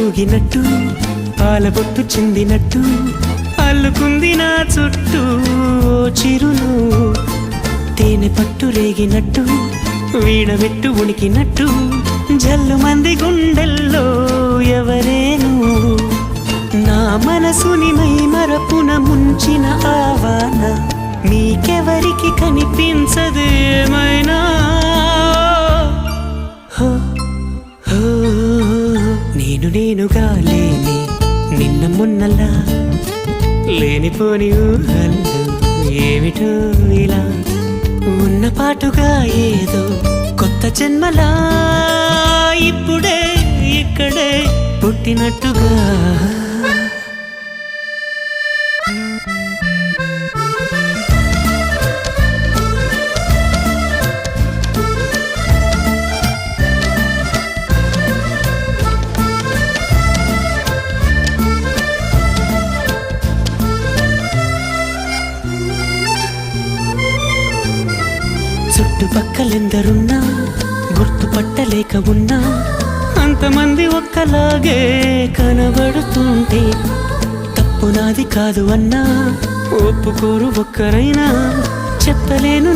ఊగినట్టు పాలబొట్టు చెందినట్టు అల్లుకుంది నా చుట్టూ చిరును తేనె పట్టు రేగినట్టు వీడబెట్టు ఉనికినట్టు జల్లు మంది గుండెల్లో ఎవరేను నా మనసుని మై మరపున ముంచిన ఆవాన మీకెవరికి కనిపించదు ఏమైనా నేనుగా లేని నిన్న మొన్నలా లేనిపోని ఊహల్లో ఏమిటో ఇలా ఉన్న పాటుగా ఏదో కొత్త జన్మలా ఇప్పుడే ఇక్కడే పుట్టినట్టుగా చుట్టుపక్కలెందరున్నా గుర్తుపట్టలేక ఉన్నా అంతమంది ఒక్కలాగే కనబడుతుంటే తప్పు నాది కాదు అన్నా ఒప్పుకోరు ఒక్కరైనా చెప్పలేను